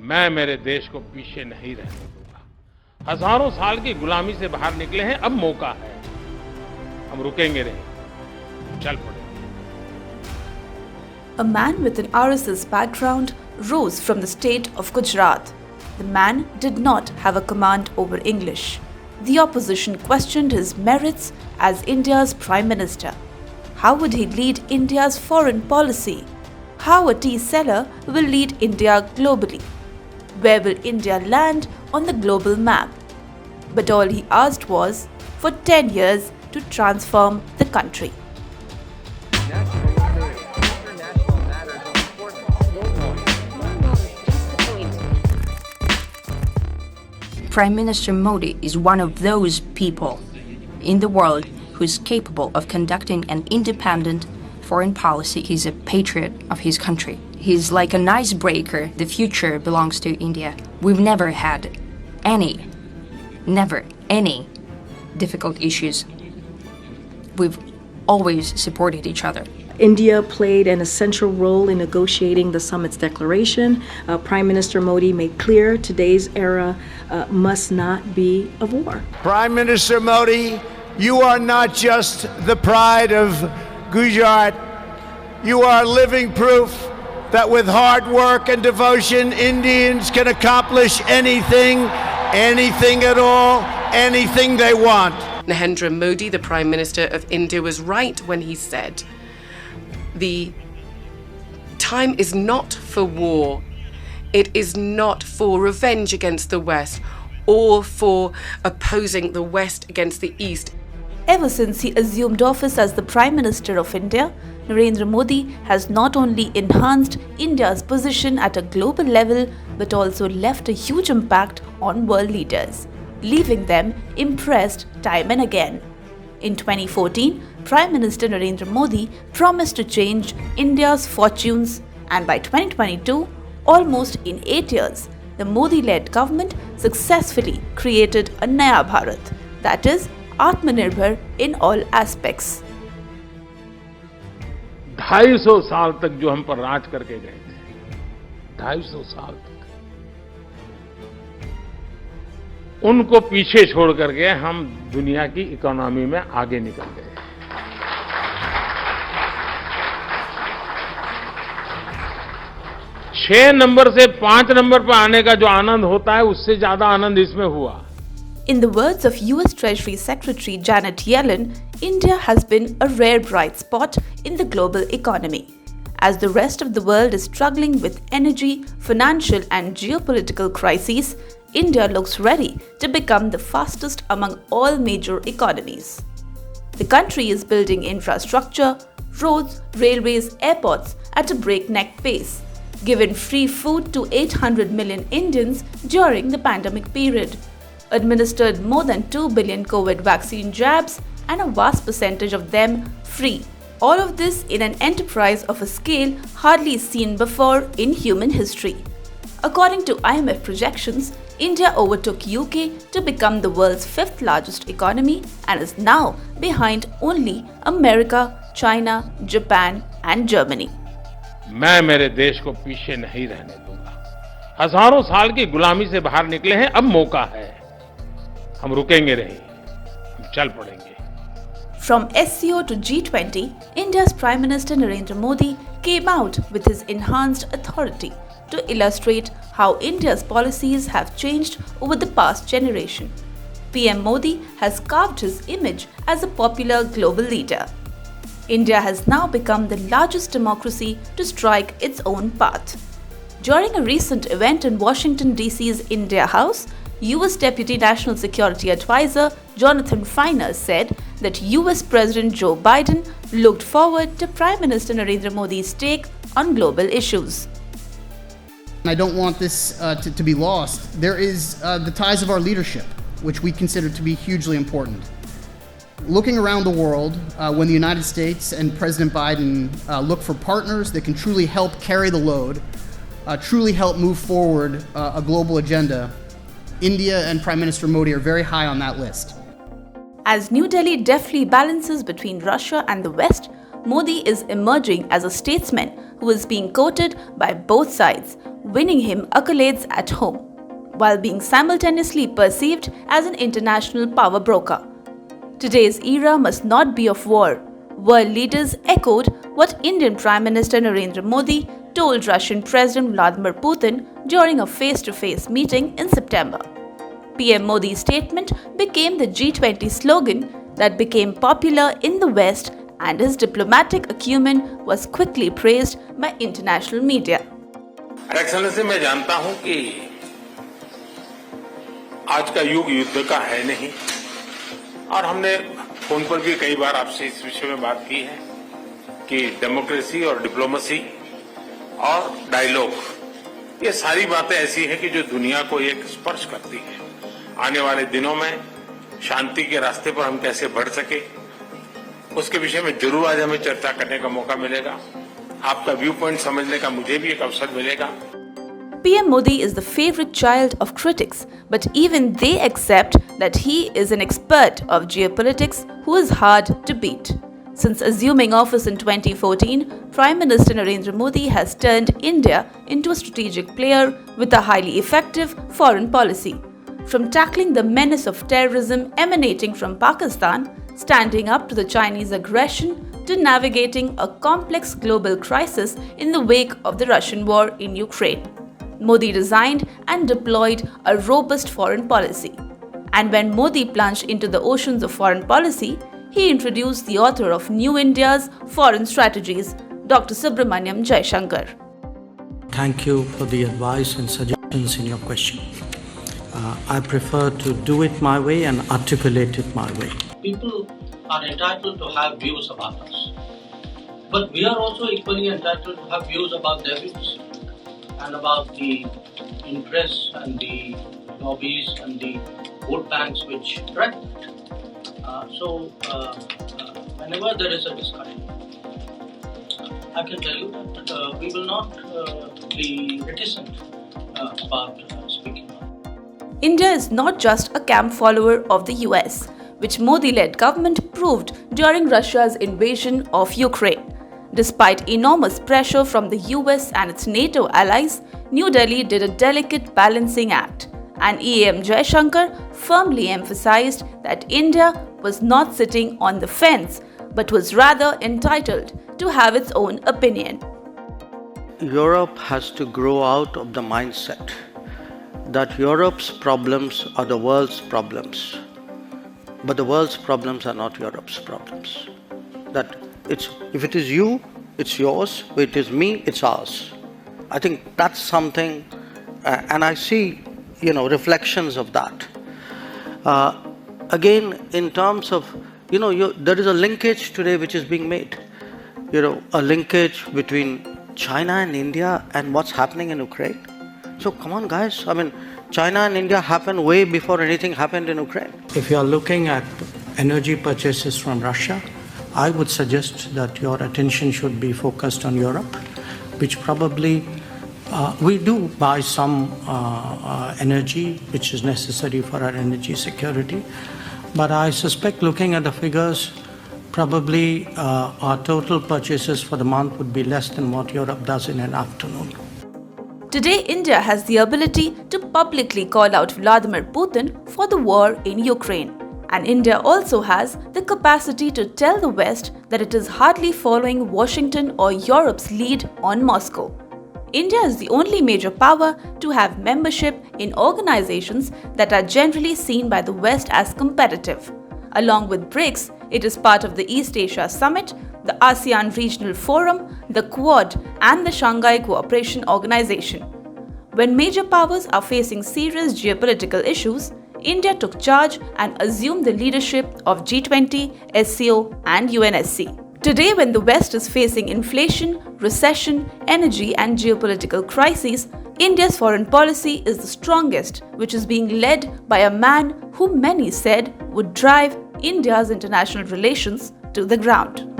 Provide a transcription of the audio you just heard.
मैं मेरे देश को पीछे नहीं रहने दूंगा। हजारों साल की गुलामी से बाहर निकले हैं, अब मौका है। हम रुकेंगे नहीं, चल पड़ेंगे। A man with an RSS background rose from the state of Gujarat. The man did not have a command over English. The opposition questioned his merits as India's Prime Minister. How would he lead India's foreign policy? How a tea seller will lead India globally? Where will India land on the global map? But all he asked was for 10 years to transform the country. Prime Minister Modi is one of those people in the world who is capable of conducting an independent foreign policy. He's a patriot of his country. He's like an icebreaker. The future belongs to India. We've never had any difficult issues. We've always supported each other. India played an essential role in negotiating the summit's declaration. Prime Minister Modi made clear today's era must not be of war. Prime Minister Modi, you are not just the pride of Gujarat. You are living proof that with hard work and devotion, Indians can accomplish anything at all, anything they want. Narendra Modi, the Prime Minister of India, was right when he said, the time is not for war. It is not for revenge against the West or for opposing the West against the East. Ever since he assumed office as the Prime Minister of India, Narendra Modi has not only enhanced India's position at a global level but also left a huge impact on world leaders, leaving them impressed time and again. In 2014, Prime Minister Narendra Modi promised to change India's fortunes, and by 2022, almost in 8 years, the Modi-led government successfully created a Naya Bharat, that is, Aatmanirbhar in all aspects. 250 साल तक जो हम पर राज करके गए थे, 250 साल तक, उनको पीछे छोड़ करके हम दुनिया की इकोनॉमी में आगे निकल गए। छह नंबर से 5 नंबर पर आने का जो आनंद होता है, उससे ज्यादा आनंद इसमें हुआ। In the words of US Treasury Secretary Janet Yellen, India has been a rare bright spot in the global economy. As the rest of the world is struggling with energy, financial and geopolitical crises, India looks ready to become the fastest among all major economies. The country is building infrastructure, roads, railways, airports at a breakneck pace, given free food to 800 million Indians during the pandemic period, administered more than 2 billion COVID vaccine jabs and a vast percentage of them free. All of this in an enterprise of a scale hardly seen before in human history. According to IMF projections, India overtook UK to become the world's 5th largest economy and is now behind only America, China, Japan and Germany. मैं मेरे देश को पीछे नहीं रहने दूंगा। हजारों साल की गुलामी से बाहर निकले हैं, अब मौका है। हम रुकेंगे नहीं, हम चल पड़ेंगे। From SCO to G20, India's Prime Minister Narendra Modi came out with his enhanced authority to illustrate how India's policies have changed over the past generation. PM Modi has carved his image as a popular global leader. India has now become the largest democracy to strike its own path. During a recent event in Washington, D.C.'s India House, US Deputy National Security Advisor Jonathan Feiner said that US President Joe Biden looked forward to Prime Minister Narendra Modi's take on global issues. I don't want this to be lost. There is the ties of our leadership, which we consider to be hugely important. Looking around the world, when the United States and President Biden look for partners that can truly help carry the load, truly help move forward a global agenda, India and Prime Minister Modi are very high on that list. As New Delhi deftly balances between Russia and the West, Modi is emerging as a statesman who is being courted by both sides, winning him accolades at home, while being simultaneously perceived as an international power broker. Today's era must not be of war. World leaders echoed what Indian Prime Minister Narendra Modi told Russian President Vladimir Putin during a face-to-face meeting in September. PM Modi's statement became the G20 slogan that became popular in the West, and his diplomatic acumen was quickly praised by international media. Excellency, मैं जानता हूं कि आज का युग युद्ध का है नहीं, और हमने फोन पर भी कई बार आपसे इस विषय में बात की है कि डेमोक्रेसी और डिप्लोमेसी और डायलॉग, ये सारी बातें ऐसी हैं कि जो दुनिया को एक स्पर्श करती है। आने वाले दिनों में शांति के रास्ते पर हम कैसे बढ़ सके, उसके विषय में जरूर आज हमें चर्चा करने का मौका मिलेगा। आपका व्यू पॉइंट समझने का मुझे भी एक अवसर मिलेगा। PM Modi is the favorite child of critics, but even they accept that he is an expert of geopolitics who is hard to beat. Since assuming office in 2014, Prime Minister Narendra Modi has turned India into a strategic player with a highly effective foreign policy. From tackling the menace of terrorism emanating from Pakistan, standing up to the Chinese aggression, to navigating a complex global crisis in the wake of the Russian war in Ukraine, Modi designed and deployed a robust foreign policy. And when Modi plunged into the oceans of foreign policy, he introduced the author of New India's Foreign Strategies, Dr. Subramaniam Jaishankar. Thank you for the advice and suggestions in your question. I prefer to do it my way and articulate it my way. People are entitled to have views about us, but we are also equally entitled to have views about their views and about the interests and the lobbies and the vote banks which drive that. Whenever there is a discussion, I can tell you that we will not be reticent about speaking. India is not just a camp follower of the US, which Modi-led government proved during Russia's invasion of Ukraine. Despite enormous pressure from the US and its NATO allies, New Delhi did a delicate balancing act, and EAM Jaishankar firmly emphasized that India was not sitting on the fence, but was rather entitled to have its own opinion. Europe has to grow out of the mindset that Europe's problems are the world's problems, but the world's problems are not Europe's problems. That if it is you, it's yours. If it is me, it's ours. I think that's something, and I see, reflections of that. Again, in terms of, there is a linkage today which is being made. A linkage between China and India and what's happening in Ukraine. So come on, guys. China and India happened way before anything happened in Ukraine. If you are looking at energy purchases from Russia, I would suggest that your attention should be focused on Europe, which probably we do buy some energy which is necessary for our energy security. But I suspect, looking at the figures, probably our total purchases for the month would be less than what Europe does in an afternoon. Today, India has the ability to publicly call out Vladimir Putin for the war in Ukraine. And India also has the capacity to tell the West that it is hardly following Washington or Europe's lead on Moscow. India is the only major power to have membership in organizations that are generally seen by the West as competitive. Along with BRICS, it is part of the East Asia Summit, the ASEAN Regional Forum, the Quad, and the Shanghai Cooperation Organization. When major powers are facing serious geopolitical issues, India took charge and assumed the leadership of G20, SCO, and UNSC. Today, when the West is facing inflation, recession, energy, and geopolitical crises, India's foreign policy is the strongest, which is being led by a man whom many said would drive India's international relations to the ground.